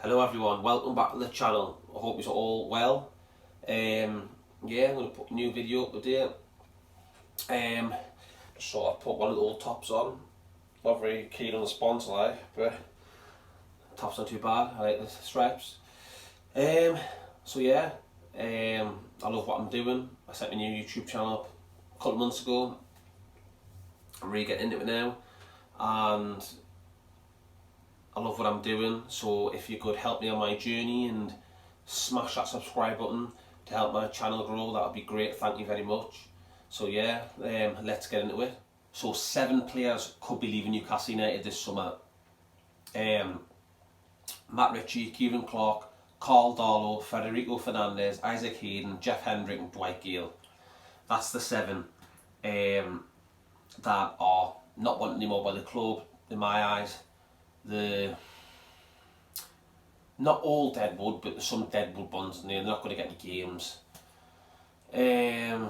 Hello everyone, welcome back to the channel. I hope you're all well. Yeah, I'm going to put a new video up today. So I put one of the old tops on. Not very keen on the sponsor but top's not too bad. I like the stripes. So yeah, I love what I'm doing. I set my new YouTube channel up a couple of months ago. I'm really getting into it now, and I love what I'm doing. So if you could help me on my journey and smash that subscribe button to help my channel grow, that would be great. Thank you very much. So yeah, let's get into it. So 7 players could be leaving Newcastle United this summer. Matt Ritchie, Kieran Clark, Carl Darlow, Federico Fernandez, Isaac Hayden, Jeff Hendrick and Dwight Gale. That's the 7 that are not wanted anymore by the club, in my eyes. Not all deadwood, but there's some deadwood ones in there. They're not going to get any games. And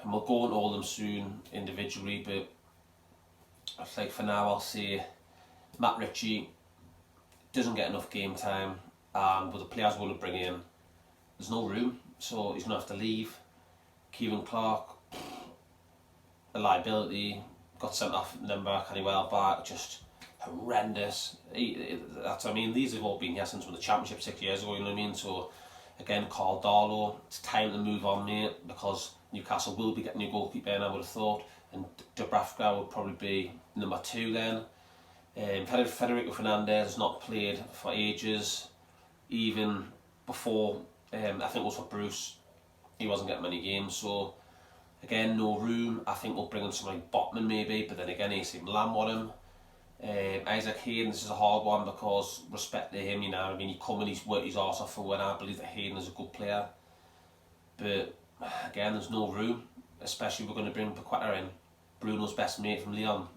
we'll go into all them soon individually, but I think for now I'll say Matt Ritchie doesn't get enough game time, and with the players we're going to bring in, there's no room, so he's going to have to leave. Kieran Clark, a liability, got sent off then back and he well back, just horrendous. That's, I mean, these have all been here since from the Championship 6 years ago, you know what I mean? So again, Carl Darlow, it's time to move on, mate, because Newcastle will be getting a new goalkeeper in, I would have thought, and Dubravka would probably be number 2 then. Federico Fernandez has not played for ages, even before, I think it was for Bruce, he wasn't getting many games, so again, no room. I think we'll bring in somebody like Botman maybe, but then again, AC Milan want him. Isaac Hayden, this is a hard one because respect to him, you know, I mean, he come and he's worked his arse off for when I believe that Hayden is a good player. But again, there's no room, especially we're going to bring Paqueta in, Bruno's best mate from Lyon.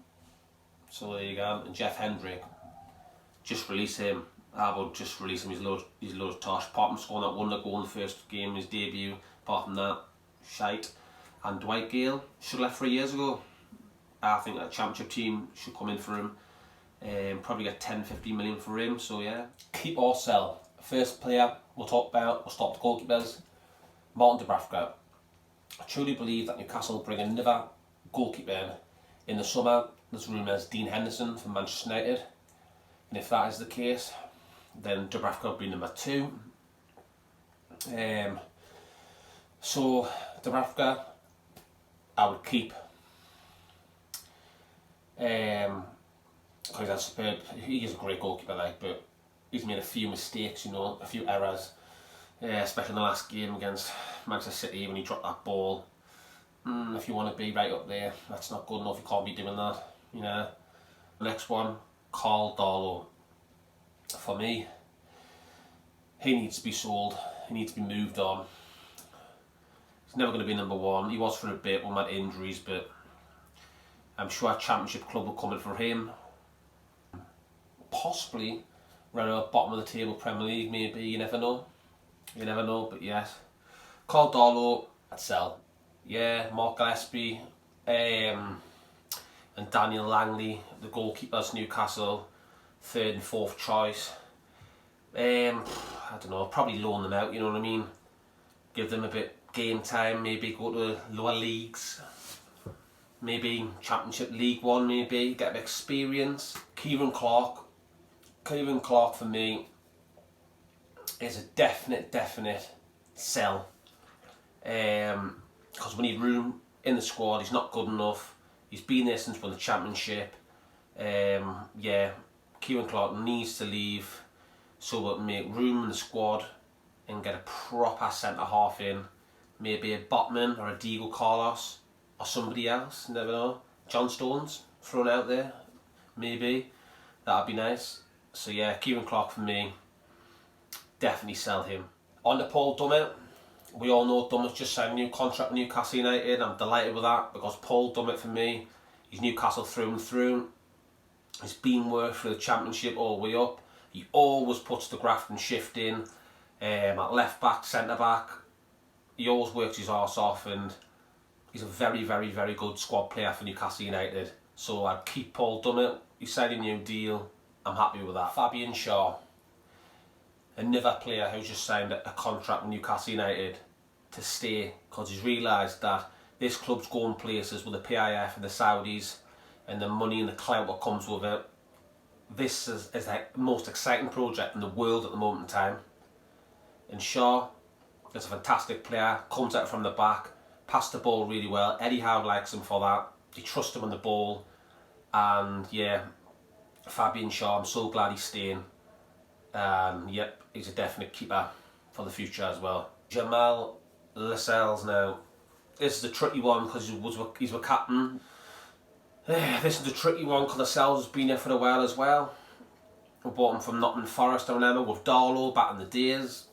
So there you go. And Jeff Hendrick, just release him. I would just release him. He's a load of tosh. Apart from scoring that wonder goal in the first game, his debut, apart from that, shite. And Dwight Gale should have left 3 years ago. I think that Championship team should come in for him. Probably get 10-15 million for him, so yeah. Keep or sell. First player we'll talk about, we'll start the goalkeepers. Martin Dubravka. I truly believe that Newcastle will bring another goalkeeper in the summer. There's rumours Dean Henderson from Manchester United. And if that is the case, then Dubravka will be number 2. So Dubravka, I would keep. Because that's superb. He is a great goalkeeper, like, but he's made a few mistakes, you know, a few errors, especially in the last game against Manchester City when he dropped that ball. If you want to be right up there, that's not good enough. You can't be doing that, you know. Next one, Carl Darlow. For me, he needs to be sold. He needs to be moved on. He's never going to be number 1. He was for a bit when he had injuries, but I'm sure a Championship club will come in for him. Possibly around the bottom of the table, Premier League maybe, you never know. You never know, but yes. Carl Darlow, I'd sell. Yeah, Mark Gillespie and Daniel Langley, the goalkeepers, Newcastle, 3rd and 4th choice. I don't know, probably loan them out, you know what I mean? Give them a bit game time, maybe go to lower leagues. Maybe Championship League 1 maybe, get a bit of experience. Kieran Clark for me is a definite sell. Because we need room in the squad, he's not good enough. He's been there since we won the Championship. Yeah, Kieran Clark needs to leave so we'll make room in the squad and get a proper centre half in. Maybe a Botman or a Diego Carlos. Or somebody else, never know. John Stones thrown out there, maybe. That'd be nice. So yeah, Kieran Clark for me, definitely sell him. On to Paul Dummett. We all know Dummett's just signed a new contract with Newcastle United. I'm delighted with that because Paul Dummett for me, he's Newcastle through and through. He's been worked for the Championship all the way up. He always puts the graft and shift in. At left back, centre back, he always works his arse off, and he's a very good squad player for Newcastle United. So I'd keep Paul Dummett. He signed a new deal. I'm happy with that. Fabian Shaw. another player who's just signed a contract with Newcastle United to stay, because he's realised that this club's going places with the PIF and the Saudis and the money and the clout that comes with it. This is like the most exciting project in the world at the moment in time. And Shaw is a fantastic player, comes out from the back, passed the ball really well. Eddie Howe likes him for that. He trusts him on the ball. And yeah, Fabian Shaw, I'm so glad he's staying. And yep, he's a definite keeper for the future as well. Jamal Lascelles now. This is a tricky one because he's a captain. This is a tricky one because Lascelles has been here for a while as well. We bought him from Nottingham Forest, I remember, with Darlow back in the days.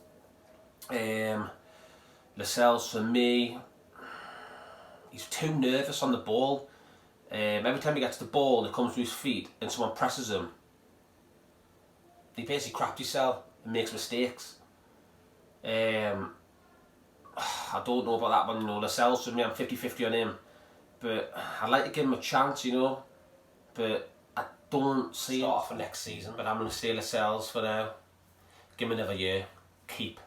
Lascelles, for me, he's too nervous on the ball. Every time he gets the ball and it comes to his feet and someone presses him, he basically craps himself and makes mistakes. I don't know about that one, you know. Lascelles, for me, I'm 50-50 on him. But I'd like to give him a chance, you know. But I don't see it for next season. But I'm going to stay Lascelles for now. Give him another year. Keep.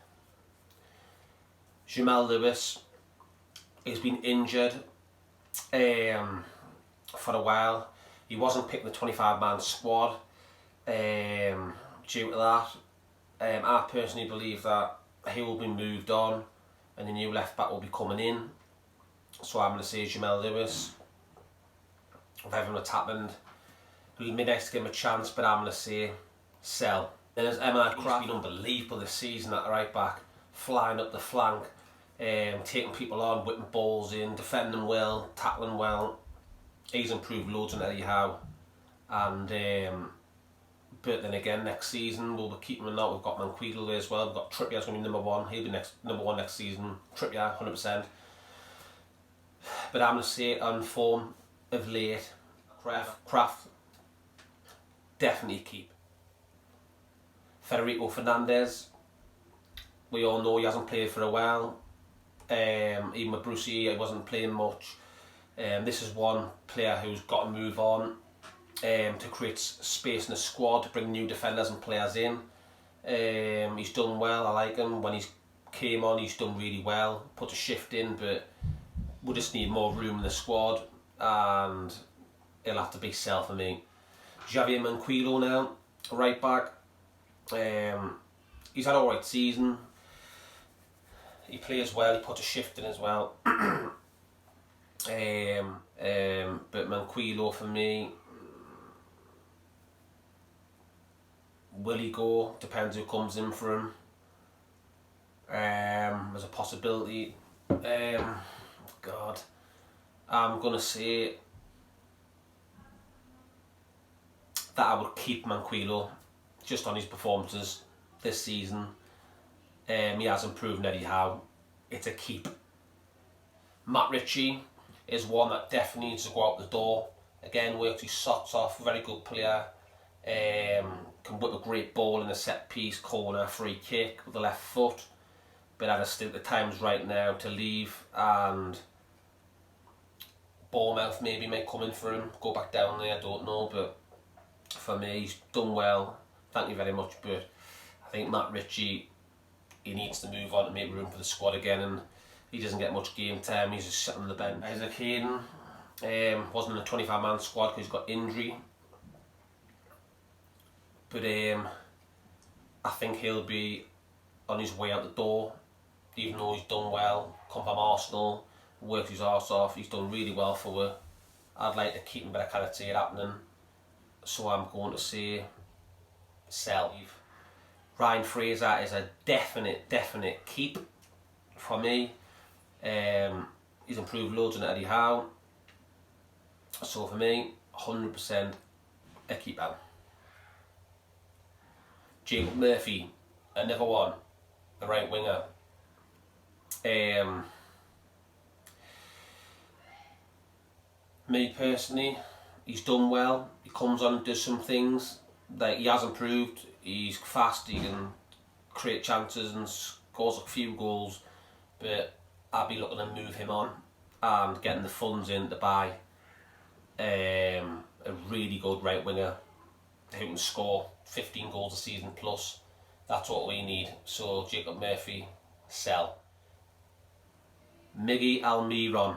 Jamal Lewis. He's been injured for a while. He wasn't picked in the 25-man squad due to that. I personally believe that he will be moved on and the new left back will be coming in. So I'm going to say Jamal Lewis. If everything that's happened, it'll be nice to give him a chance, but I'm going to say sell. Then there's Emma Kraft. He's been unbelievable this season at the right back, flying up the flank, taking people on, whipping balls in, defending well, tackling well. He's improved loads on Eddie Howe. And but then again, next season we'll be keeping him out. We've got Manquillo there as well. We've got Trippier's going to be number one. He'll be number one next season. Trippier, 100%. But I'm going to say on form of late, Kraft, definitely keep. Federico Fernandez, we all know he hasn't played for a while. Even with Brucey, he wasn't playing much. This is one player who's got to move on to create space in the squad, to bring new defenders and players in. He's done well, I like him. When he came on, he's done really well, put a shift in, but we just need more room in the squad, and it'll have to be sell for me. Javier Manquillo now, right back. He's had an alright season. He plays well, he puts a shift in as well. But Manquillo for me, will he go? Depends who comes in for him. There's a possibility. God, I'm gonna say that I would keep Manquillo just on his performances this season. He has improved Eddie Howe. It's a keep. Matt Ritchie is one that definitely needs to go out the door. Again, works his socks off, very good player. Can whip a great ball in a set piece, corner, free kick with the left foot. But I just think the time's right now to leave, and Bournemouth maybe might come in for him, go back down there, I don't know, but for me, he's done well, thank you very much, but I think Matt Ritchie, he needs to move on to make room for the squad again, and he doesn't get much game time, he's just sitting on the bench. Isaac Hayden wasn't in the 25-man squad because he's got injury, but I think he'll be on his way out the door, even though he's done well, come from Arsenal, worked his arse off, he's done really well for her. I'd like to keep him, but I can't see it happening, so I'm going to say sell. Ryan Fraser is a definite keep for me. He's improved loads on Eddie Howe, so for me 100% a keep out. Jacob Murphy, another one, the right winger. Me personally, he's done well. He comes on and does some things that he has improved. He's fast, he can create chances and scores a few goals, but I'll be looking to move him on and getting the funds in to buy a really good right winger who can score 15 goals a season plus. That's what we need. So Jacob Murphy, sell. Miggy Almiron.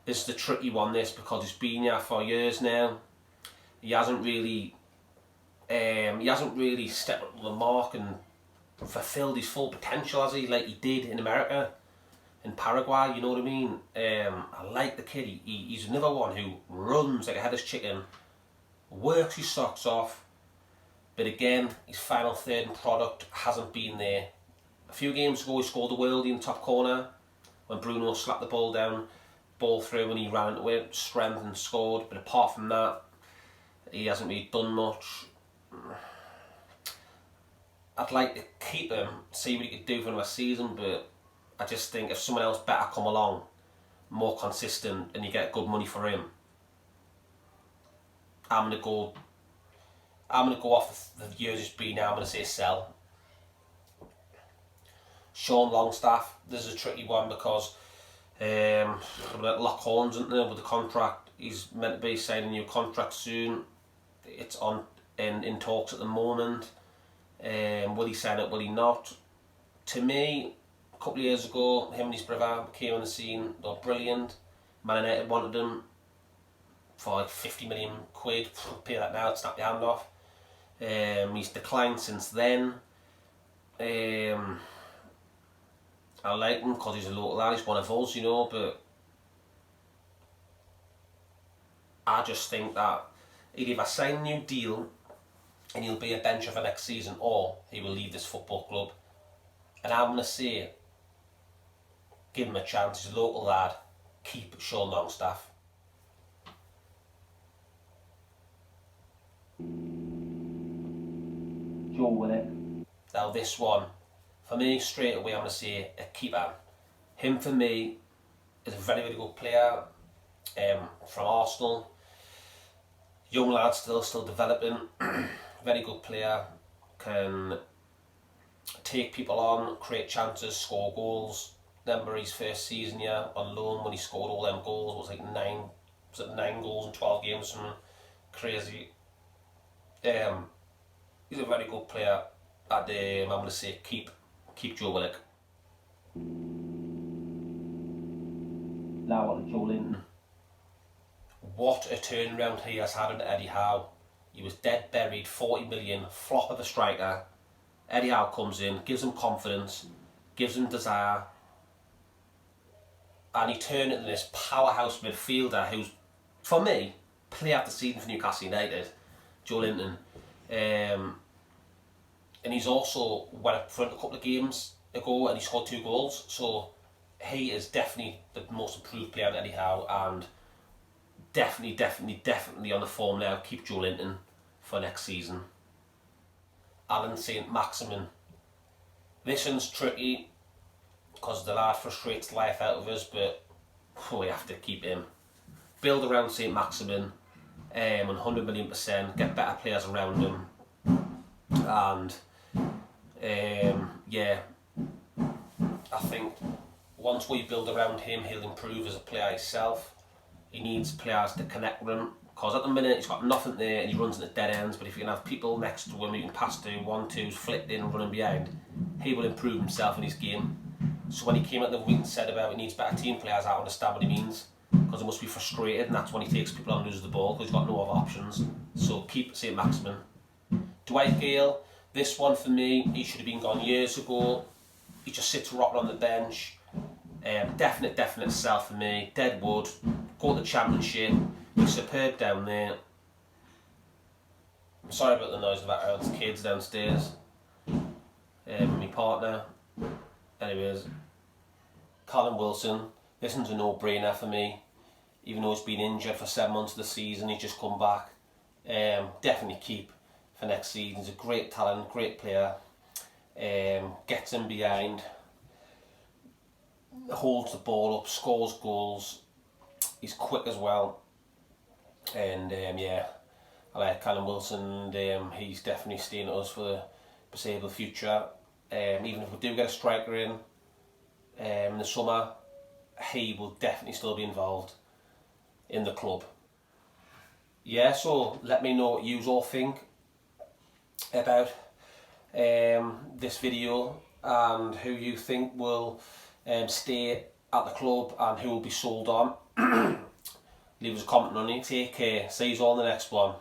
This is the tricky one, this, because he's been here for years now. He hasn't really stepped up to the mark and fulfilled his full potential, has he? Like he did in America, in Paraguay, you know what I mean? I like the kid. He's another one who runs like a headless chicken, works his socks off, but again, his final third product hasn't been there. A few games ago, he scored a worldie in the top corner when Bruno slapped the ball through and he ran into it, strength and scored. But apart from that, he hasn't really done much. I'd like to keep him, see what he could do for another season, but I just think if someone else better come along, more consistent, and you get good money for him, I'm gonna go off the years it's been now. I'm gonna say sell. Sean Longstaff. This is a tricky one because lock horns, isn't there, with the contract. He's meant to be signing a new contract soon. It's on in talks at the moment. Will he sign it? Will he not? To me, a couple of years ago, him and his brother came on the scene. They were brilliant. Man United wanted him for like 50 million quid. Pay that now, snap your hand off. He's declined since then. I like him because he's a local lad, he's one of us, you know, but I just think that he'll either sign a new deal and he'll be a bencher for next season, or he will leave this football club. And I'm going to say, give him a chance, he's a local lad, keep Sean Longstaff. Joe Willock. Now this one, for me, straight away I'm going to say a keeper. Him for me is a very, very good player from Arsenal. Young lad, still developing. Very good player. Can take people on, create chances, score goals. Remember his first season here on loan when he scored all them goals. It was like 9 goals in 12 games, something crazy. He's a very good player. And I'm going to say keep Joe Willock. Now on to Joe Linton. What a turnaround he has had under Eddie Howe. He was dead buried, 40 million, flop of a striker. Eddie Howe comes in, gives him confidence, gives him desire, and he turned into this powerhouse midfielder who's, for me, player of the season for Newcastle United, Joe Linton. And he's also went up front a couple of games ago and he scored 2 goals. So he is definitely the most improved player in Eddie Howe, and definitely on the form now. Keep Joe Linton for next season. Alan St. Maximin. This one's tricky because the lad frustrates the life out of us, but we have to keep him. Build around St. Maximin, 100,000,000%. Get better players around him, and yeah, I think once we build around him, he'll improve as a player himself. He needs players to connect with him, because at the minute he's got nothing there and he runs into dead ends. But if you can have people next to him you can pass to, 1-2s, flicked in and running behind, he will improve himself in his game. So when he came out the week and said about he needs better team players, I understand what he means, because he must be frustrated, and that's when he takes people on and loses the ball because he's got no other options. So keep St. Maximin. Dwight Gale, this one for me, he should have been gone years ago. He just sits rotting on the bench. Definite sell for me. Deadwood, go to the Championship. He's superb down there. I'm sorry about the noise in the background. It's kids downstairs. My partner. Anyways, Callum Wilson. This one's a no-brainer for me. Even though he's been injured for 7 months of the season, he's just come back. Definitely keep for next season. He's a great talent, great player. Gets him behind, holds the ball up, scores goals. He's quick as well, and yeah, I like Callum Wilson. And he's definitely staying at us for the foreseeable future. Even if we do get a striker in the summer, he will definitely still be involved in the club. Yeah, so let me know what you all think about this video and who you think will stay at the club and who will be sold on. Leave us a comment on it. Take care. See you all in the next one.